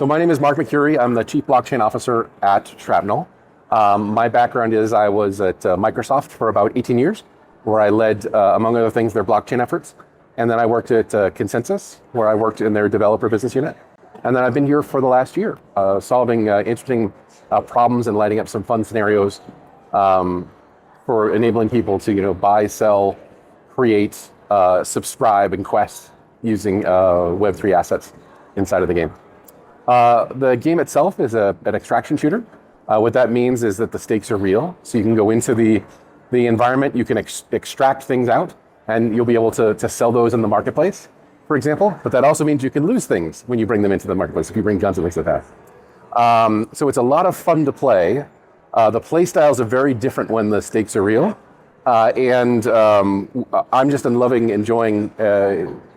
So my name is Mark Mercury. I'm the Chief Blockchain Officer at Shrapnel. My background is I was at Microsoft for about 18 years, where I led, among other things, their blockchain efforts. And then I worked at Consensus, where I worked in their developer business unit. And then I've been here for the last year, solving interesting problems and lighting up some fun scenarios for enabling people to, buy, sell, create, subscribe, and quest using Web3 assets inside of the game. The game itself is an extraction shooter. What that means is that the stakes are real. So you can go into the environment, you can extract things out, and you'll be able to sell those in the marketplace, for example. But that also means you can lose things when you bring them into the marketplace, if you bring guns and things like that. So it's a lot of fun to play. The play styles are very different when the stakes are real. And I'm just enjoying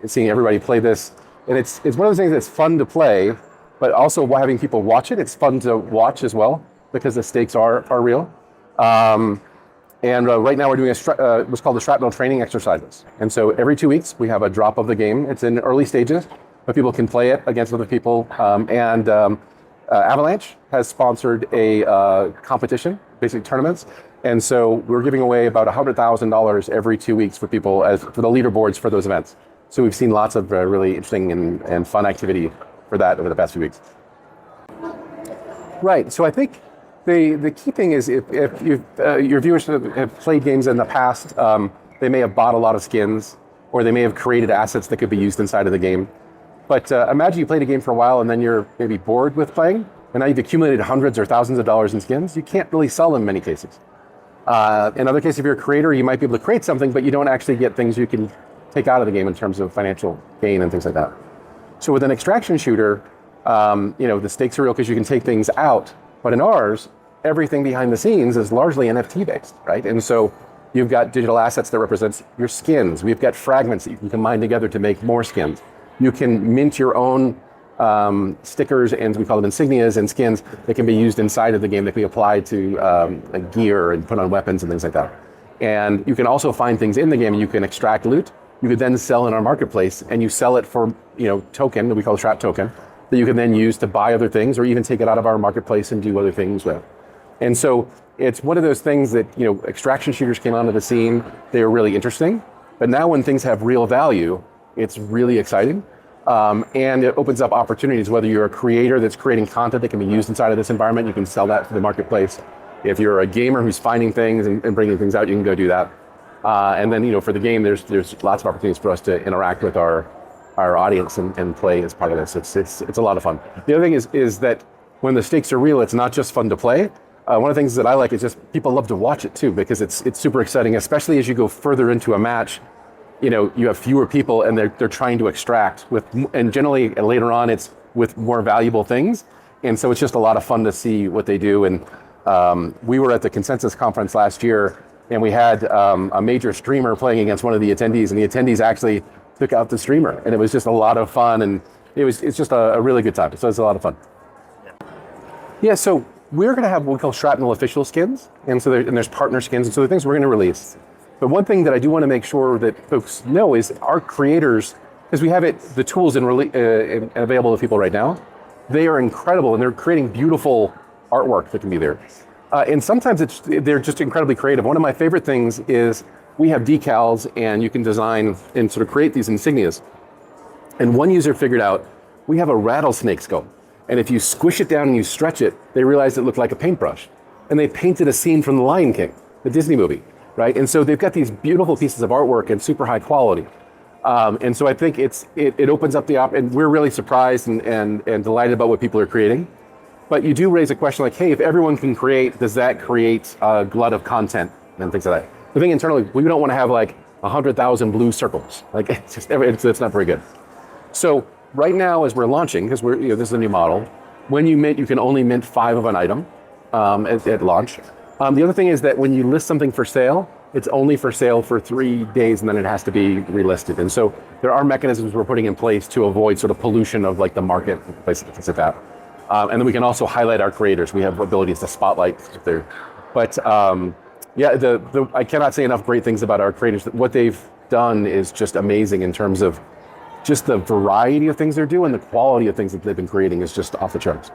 seeing everybody play this. And it's one of those things that's fun to play, but also having people watch it. It's fun to watch as well because the stakes are real. And right now we're doing what's called the Shrapnel training exercises. And so every 2 weeks we have a drop of the game. It's in early stages, but people can play it against other people. Avalanche has sponsored a competition, basically tournaments. And so we're giving away about $100,000 every 2 weeks for people for the leaderboards for those events. So we've seen lots of really interesting and fun activity for that over the past few weeks. Right, so I think the key thing is if your viewers have played games in the past, they may have bought a lot of skins, or they may have created assets that could be used inside of the game. But imagine you played a game for a while and then you're maybe bored with playing, and now you've accumulated hundreds or thousands of dollars in skins. You can't really sell them in many cases. In other cases, if you're a creator, you might be able to create something, but you don't actually get things you can take out of the game in terms of financial gain and things like that. So with an extraction shooter, the stakes are real because you can take things out. But in ours, everything behind the scenes is largely NFT based, right? And so you've got digital assets that represent your skins. We've got fragments that you can combine together to make more skins. You can mint your own stickers, and we call them insignias and skins that can be used inside of the game that can be applied to gear and put on weapons and things like that. And you can also find things in the game and you can extract loot. You could then sell in our marketplace, and you sell it for, token that we call Shrap token, that you can then use to buy other things, or even take it out of our marketplace and do other things with. And so it's one of those things that, extraction shooters came onto the scene. They were really interesting, but now when things have real value, it's really exciting. And it opens up opportunities, whether you're a creator that's creating content that can be used inside of this environment, you can sell that to the marketplace. If you're a gamer who's finding things and bringing things out, you can go do that. And then, for the game, there's lots of opportunities for us to interact with our audience and play as part of this. It's a lot of fun. The other thing is that when the stakes are real, it's not just fun to play. One of the things that I like is just people love to watch it too, because it's super exciting, especially as you go further into a match. You have fewer people and they're trying to extract and generally later on it's with more valuable things. And so it's just a lot of fun to see what they do. And we were at the Consensus conference last year, and we had a major streamer playing against one of the attendees, and the attendees actually took out the streamer, and it was just a lot of fun, and it's just a really good time. So it's a lot of fun. Yeah, so we're going to have what we call Shrapnel official skins, and so there's partner skins, and so the things we're going to release. But one thing that I do want to make sure that folks know is our creators, because we have the tools available to people right now, they are incredible, and they're creating beautiful artwork that can be there. And sometimes they're just incredibly creative. One of my favorite things is we have decals, and you can design and sort of create these insignias. And one user figured out we have a rattlesnake skull. And if you squish it down and you stretch it, they realized it looked like a paintbrush. And they painted a scene from The Lion King, the Disney movie, right? And so they've got these beautiful pieces of artwork and super high quality. And so I think it opens up and we're really surprised and delighted about what people are creating. But you do raise a question like, hey, if everyone can create, does that create a glut of content and things like that? The thing internally, we don't want to have like 100,000 blue circles. Like it's not very good. So right now, as we're launching, because this is a new model, when you mint, you can only mint 5 of an item at launch. The other thing is that when you list something for sale, it's only for sale for 3 days and then it has to be relisted. And so there are mechanisms we're putting in place to avoid sort of pollution of like the market, places like that. And then we can also highlight our creators. We have abilities to spotlight if they're, but yeah, I cannot say enough great things about our creators. What they've done is just amazing in terms of just the variety of things they're doing, the quality of things that they've been creating is just off the charts.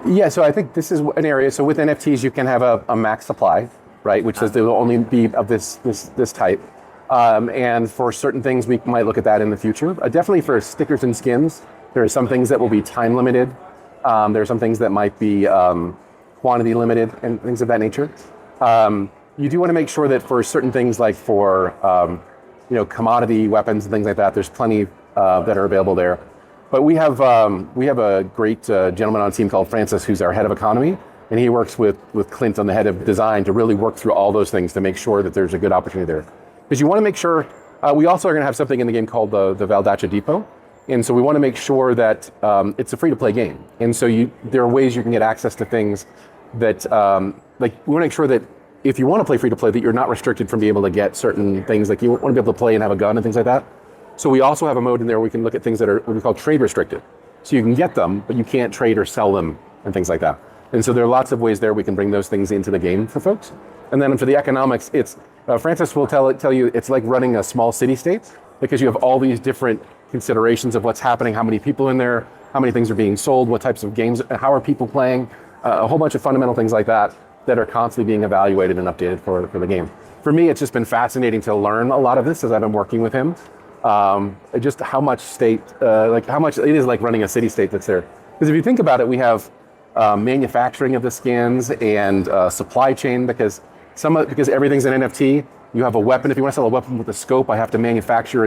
Yeah, so I think this is an area. So with NFTs, you can have a max supply, right? Which says they will only be of this type. And for certain things, we might look at that in the future. Definitely for stickers and skins, there are some things that will be time limited. There are some things that might be quantity limited and things of that nature. You do want to make sure that for certain things like for commodity weapons and things like that, there's plenty that are available there. But we have a great gentleman on the team called Francis, who's our head of economy, and he works with Clint on the head of design to really work through all those things to make sure that there's a good opportunity there. Because you want to make sure, we also are going to have something in the game called the Valdacha Depot. And so we want to make sure that it's a free-to-play game. And so there are ways you can get access to things that, we want to make sure that if you want to play free-to-play, that you're not restricted from being able to get certain things, like you want to be able to play and have a gun and things like that. So we also have a mode in there where we can look at things that are what we call trade restricted. So you can get them, but you can't trade or sell them and things like that. And so there are lots of ways there we can bring those things into the game for folks. And then for the economics, it's Francis will tell you it's like running a small city-state because you have all these different considerations of what's happening, how many people in there, how many things are being sold, what types of games, how are people playing, a whole bunch of fundamental things like that that are constantly being evaluated and updated for the game. For me, it's just been fascinating to learn a lot of this as I've been working with him. Just how much how much it is like running a city-state that's there. Because if you think about it, we have manufacturing of the skins and supply chain because everything's an NFT. You have a weapon. If you want to sell a weapon with a scope, I have to manufacture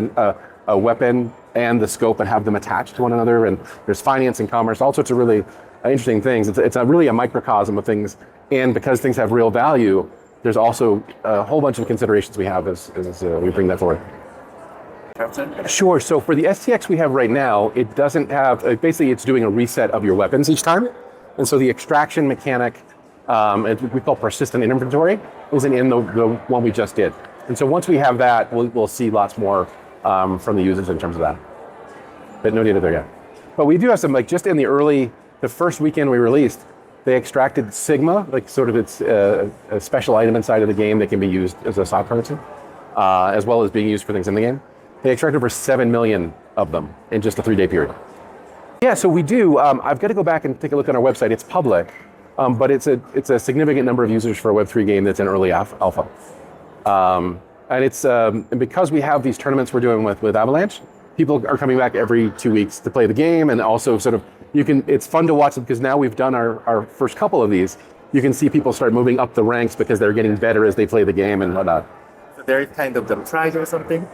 a weapon and the scope and have them attached to one another. And there's finance and commerce, all sorts of really interesting things. It's really a microcosm of things. And because things have real value, there's also a whole bunch of considerations we have as we bring that forward. Sure. So for the STX we have right now, it doesn't have, basically it's doing a reset of your weapons each time. And so the extraction mechanic, we call persistent inventory, isn't in the one we just did. And so once we have that, we'll see lots more from the users in terms of that. But no data there yet. But we do have some, just in the first weekend we released, they extracted Sigma, sort of it's a special item inside of the game that can be used as a soft currency, as well as being used for things in the game. They extracted over 7 million of them in just a 3-day period. Yeah, so we do. I've got to go back and take a look on our website. It's public, but it's a significant number of users for a Web3 game that's in early alpha. And it's and because we have these tournaments we're doing with Avalanche, people are coming back every 2 weeks to play the game, and also sort of it's fun to watch them because now we've done our first couple of these. You can see people start moving up the ranks because they're getting better as they play the game and whatnot. So there's kind of the prize or something?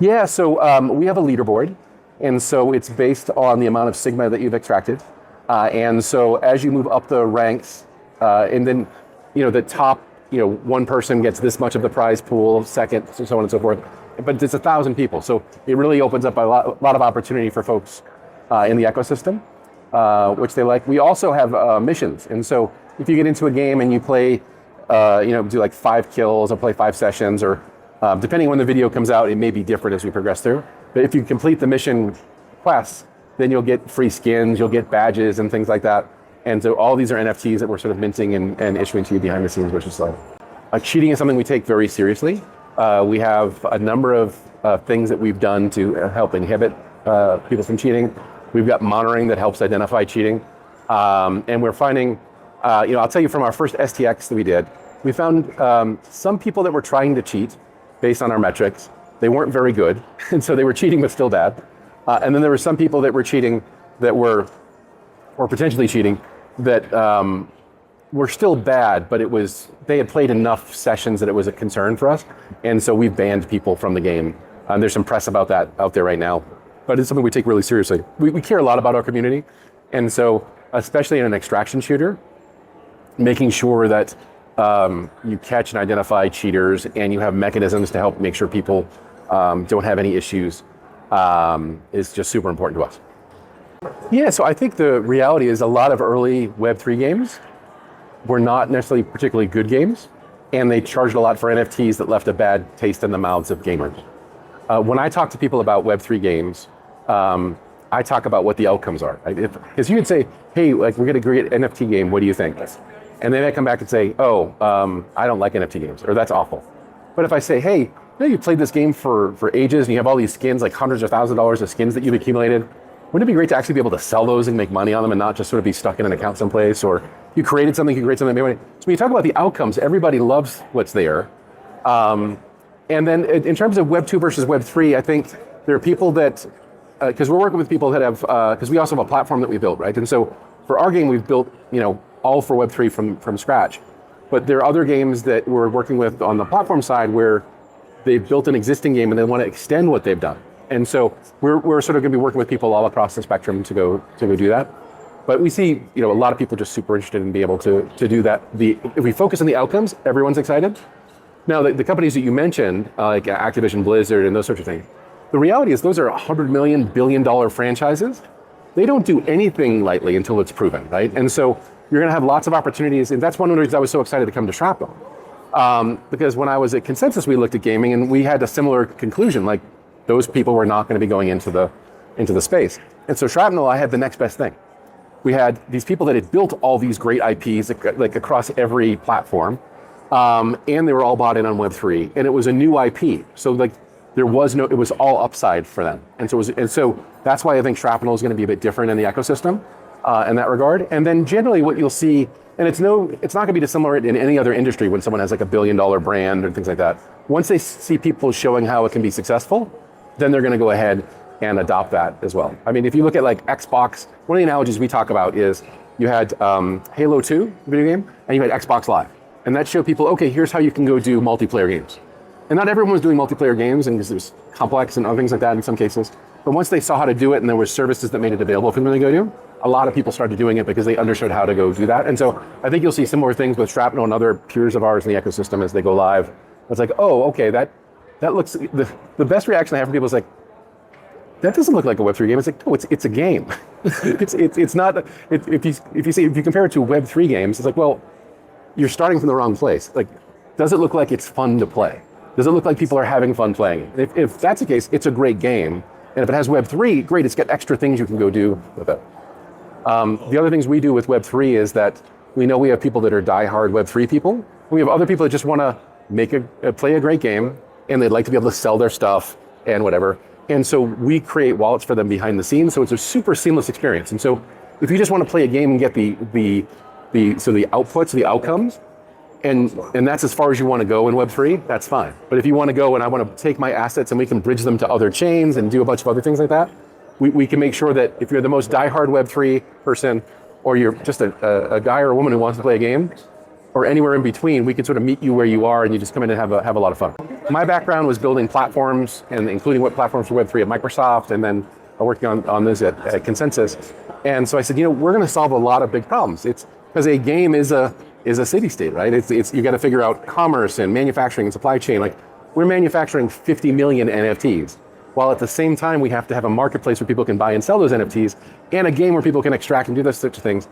Yeah, so we have a leaderboard, and so it's based on the amount of Sigma that you've extracted. And so as you move up the ranks, and then, the top, one person gets this much of the prize pool, second, so on and so forth. But it's 1,000 people, so it really opens up a lot of opportunity for folks in the ecosystem, which they like. We also have missions, and so if you get into a game and you play, do like 5 kills or play 5 sessions, or depending on when the video comes out, it may be different as we progress through. But if you complete the mission quests, then you'll get free skins, you'll get badges and things like that. And so all these are NFTs that we're sort of minting and issuing to you behind the scenes, which is cheating is something we take very seriously. We have a number of things that we've done to help inhibit people from cheating. We've got monitoring that helps identify cheating. And we're finding, I'll tell you from our first STX that we did, we found some people that were trying to cheat based on our metrics. They weren't very good, and so they were cheating but still bad. And then there were some people that were cheating that were, or potentially cheating, that were still bad, but they had played enough sessions that it was a concern for us. And so we've banned people from the game. There's some press about that out there right now, but it's something we take really seriously. We care a lot about our community. And so especially in an extraction shooter, making sure that you catch and identify cheaters and you have mechanisms to help make sure people don't have any issues is just super important to us. Yeah, so I think the reality is a lot of early Web3 games were not necessarily particularly good games, and they charged a lot for NFTs that left a bad taste in the mouths of gamers. When I talk to people about Web3 games, I talk about what the outcomes are. Because you could say, hey, like we're going to create an NFT game, what do you think? And they might come back and say, oh, I don't like NFT games, or that's awful. But if I say, hey, you played this game for ages and you have all these skins, like hundreds of thousands of dollars of skins that you've accumulated, wouldn't it be great to actually be able to sell those and make money on them and not just sort of be stuck in an account someplace? Or you created something, make money. So when you talk about the outcomes, everybody loves what's there. And then in terms of Web 2 versus Web 3, I think there are people that, because we're working with people that have, because we also have a platform that we built, right? And so for our game, we've built, all for Web 3 from scratch. But there are other games that we're working with on the platform side where they've built an existing game and they want to extend what they've done. And so we're sort of going to be working with people all across the spectrum to go do that. But we see, a lot of people just super interested in being able to do that. If we focus on the outcomes, everyone's excited. Now, the companies that you mentioned, like Activision, Blizzard, and those sorts of things, the reality is those are $100 million, billion-dollar franchises. They don't do anything lightly until it's proven, right? And so you're going to have lots of opportunities, and that's one of the reasons I was so excited to come to Shrapnel. Because when I was at Consensus, we looked at gaming, and we had a similar conclusion, like those people were not going to be going into the space. And so Shrapnel, I had the next best thing. We had these people that had built all these great IPs, like across every platform, and they were all bought in on Web3, and it was a new IP. So like it was all upside for them. And so that's why I think Shrapnel is going to be a bit different in the ecosystem in that regard. And then generally what you'll see, and it's not going to be dissimilar in any other industry when someone has like $1 billion brand or things like that. Once they see people showing how it can be successful, then they're going to go ahead and adopt that as well. I mean, if you look at like Xbox, one of the analogies we talk about is you had Halo 2 video game, and you had Xbox Live. And that showed people, okay, here's how you can go do multiplayer games. And not everyone was doing multiplayer games, and because it was complex and other things like that in some cases. But once they saw how to do it and there were services that made it available for them to go do, a lot of people started doing it because they understood how to go do that. And so I think you'll see similar things with Shrapnel and other peers of ours in the ecosystem as they go live. It's like, oh, okay, that looks, the best reaction I have from people is like, that doesn't look like a Web3 game. It's like, no, it's a game. it's not, if you compare it to Web3 games, it's like, well, you're starting from the wrong place. Like, does it look like it's fun to play? Does it look like people are having fun playing it? If that's the case, it's a great game. And if it has Web3, great, it's got extra things you can go do with it. The other things we do with Web3 is that we know we have people that are diehard Web3 people. We have other people that just want to play a great game, and they'd like to be able to sell their stuff and whatever. And so we create wallets for them behind the scenes, so it's a super seamless experience. And so if you just want to play a game and get the outputs, the outcomes, and that's as far as you want to go in Web3, that's fine. But if you want to go and I want to take my assets and we can bridge them to other chains and do a bunch of other things like that, we can make sure that if you're the most diehard Web3 person, or you're just a guy or a woman who wants to play a game, or anywhere in between, we can sort of meet you where you are and you just come in and have a lot of fun. My background was building platforms, and including web platforms for Web3 at Microsoft, and then working on this at Consensus. And so I said, we're going to solve a lot of big problems. It's because a game is a city state, right? It's you got to figure out commerce and manufacturing and supply chain. Like, we're manufacturing 50 million NFTs, while at the same time we have to have a marketplace where people can buy and sell those NFTs, and a game where people can extract and do those sorts of things.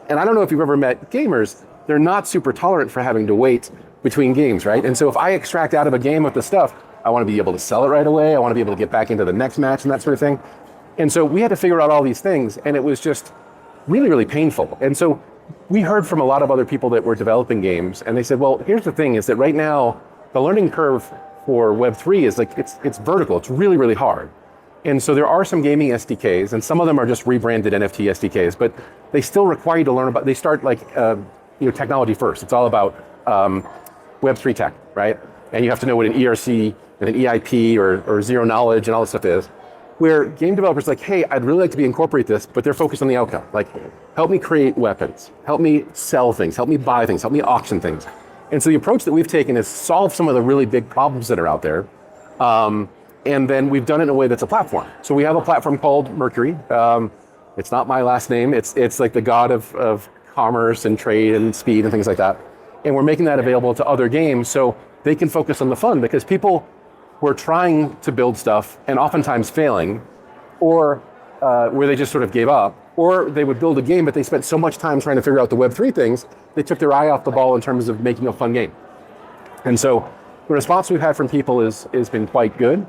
And I don't know if you've ever met gamers. They're not super tolerant for having to wait between games, right? And so if I extract out of a game with the stuff, I want to be able to sell it right away. I want to be able to get back into the next match and that sort of thing. And so we had to figure out all these things, and it was just really, really painful. And so we heard from a lot of other people that were developing games, and they said, well, here's the thing, is that right now, the learning curve for Web3 is like, it's vertical. It's really, really hard. And so there are some gaming SDKs, and some of them are just rebranded NFT SDKs, but they still require you to learn about, they start like, technology first. It's all about Web3 tech, right? And you have to know what an ERC and an EIP or zero knowledge and all this stuff is. Where game developers are like, hey, I'd really like to incorporate this, but they're focused on the outcome. Like, help me create weapons, help me sell things, help me buy things, help me auction things. And so the approach that we've taken is solve some of the really big problems that are out there. And then we've done it in a way that's a platform. So we have a platform called Mercury, It's not my last name. It's like the god of commerce and trade and speed and things like that. And we're making that available to other games so they can focus on the fun, because people were trying to build stuff and oftentimes failing, or where they just sort of gave up, or they would build a game but they spent so much time trying to figure out the Web3 things, they took their eye off the ball in terms of making a fun game. And so the response we've had from people has been quite good.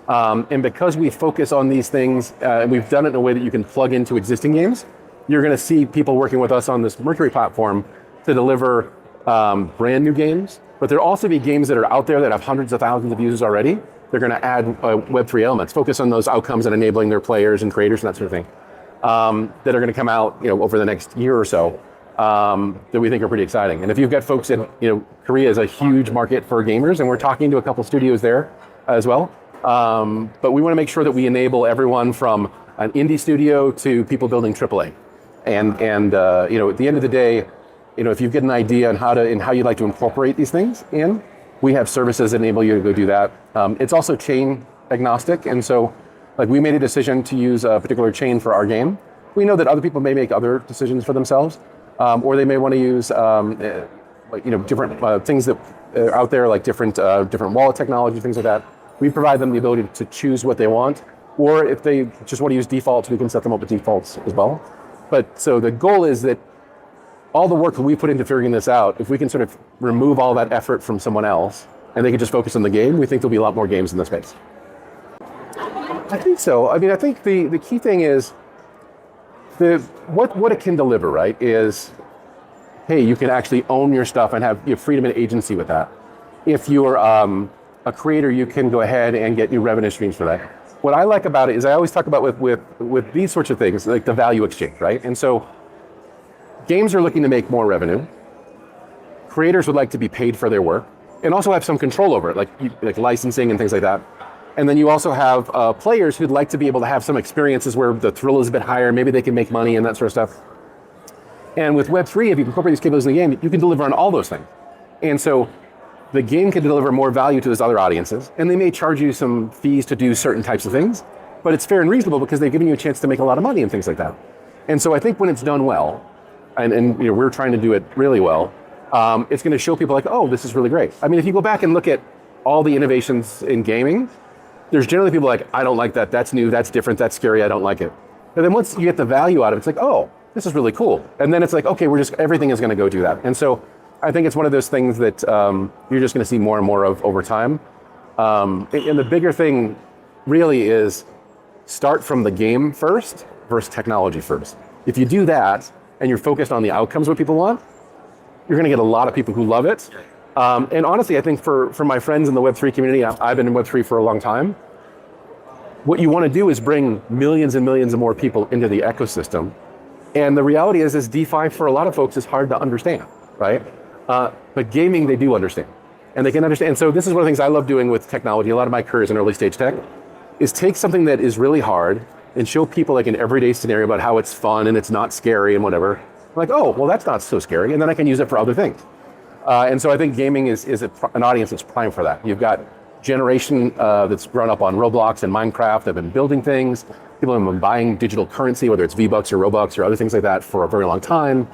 And because we focus on these things, and we've done it in a way that you can plug into existing games, you're going to see people working with us on this Mercury platform to deliver brand new games. But there'll also be games that are out there that have hundreds of thousands of users already. They're going to add Web3 elements, focus on those outcomes and enabling their players and creators and that sort of thing, that are going to come out, over the next year or so, that we think are pretty exciting. And if you've got folks in, Korea is a huge market for gamers, and we're talking to a couple studios there as well. But we want to make sure that we enable everyone from an indie studio to people building AAA. And at the end of the day, if you get an idea on how you'd like to incorporate these things in, we have services that enable you to go do that. It's also chain agnostic, and so we made a decision to use a particular chain for our game. We know that other people may make other decisions for themselves, or they may want to use different things that are out there, like different wallet technology, things like that. We provide them the ability to choose what they want, or if they just want to use defaults, we can set them up with defaults as well. But so the goal is that all the work that we put into figuring this out, if we can sort of remove all that effort from someone else and they can just focus on the game, we think there'll be a lot more games in the space. I think so. I mean, I think the key thing is what it can deliver, right, is, hey, you can actually own your stuff and have freedom and agency with that. If you're a creator, you can go ahead and get new revenue streams for that. What I like about it is I always talk about with these sorts of things, like the value exchange, right? And so games are looking to make more revenue. Creators would like to be paid for their work and also have some control over it, like licensing and things like that. And then you also have players who'd like to be able to have some experiences where the thrill is a bit higher, maybe they can make money and that sort of stuff. And with Web3, if you incorporate these capabilities in the game, you can deliver on all those things. And so the game can deliver more value to those other audiences, and they may charge you some fees to do certain types of things, but it's fair and reasonable because they've given you a chance to make a lot of money and things like that. And so I think when it's done well, and we're trying to do it really well, it's going to show people like, oh, this is really great. I mean, if you go back and look at all the innovations in gaming, there's generally people like, I don't like that, that's new, that's different, that's scary, I don't like it. And then once you get the value out of it, it's like, oh, this is really cool. And then it's like, okay, everything is going to go do that. And so I think it's one of those things that you're just going to see more and more of over time. And the bigger thing really is start from the game first versus technology first. If you do that and you're focused on the outcomes what people want, you're going to get a lot of people who love it. And honestly, I think for my friends in the Web3 community, I've been in Web3 for a long time. What you want to do is bring millions and millions of more people into the ecosystem. And the reality is DeFi for a lot of folks is hard to understand, right? But gaming, they do understand. And they can understand. And so this is one of the things I love doing with technology. A lot of my career is in early stage tech, is take something that is really hard and show people like an everyday scenario about how it's fun and it's not scary and whatever. I'm like, oh, well, that's not so scary. And then I can use it for other things. And so I think gaming is an audience that's prime for that. You've got generation that's grown up on Roblox and Minecraft. They've been building things. People have been buying digital currency, whether it's V-Bucks or Robux or other things like that for a very long time.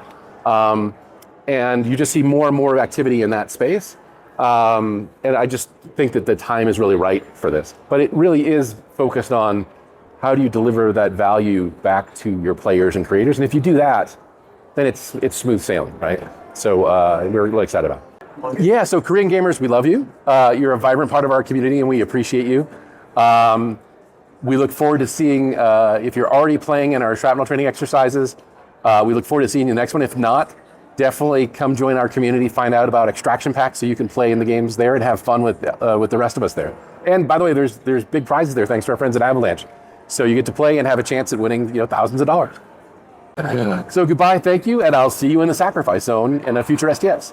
And you just see more and more activity in that space. And I just think that the time is really right for this. But it really is focused on how do you deliver that value back to your players and creators. And if you do that, then it's smooth sailing, right? So we're really excited about it. Yeah, so Korean gamers, we love you. You're a vibrant part of our community and we appreciate you. We look forward to seeing, if you're already playing in our Shrapnel training exercises, we look forward to seeing you next one. If not, definitely come join our community, find out about extraction packs so you can play in the games there and have fun with the rest of us there. And by the way, there's big prizes there thanks to our friends at Avalanche. So you get to play and have a chance at winning thousands of dollars. So goodbye, thank you, and I'll see you in the sacrifice zone in a future STS.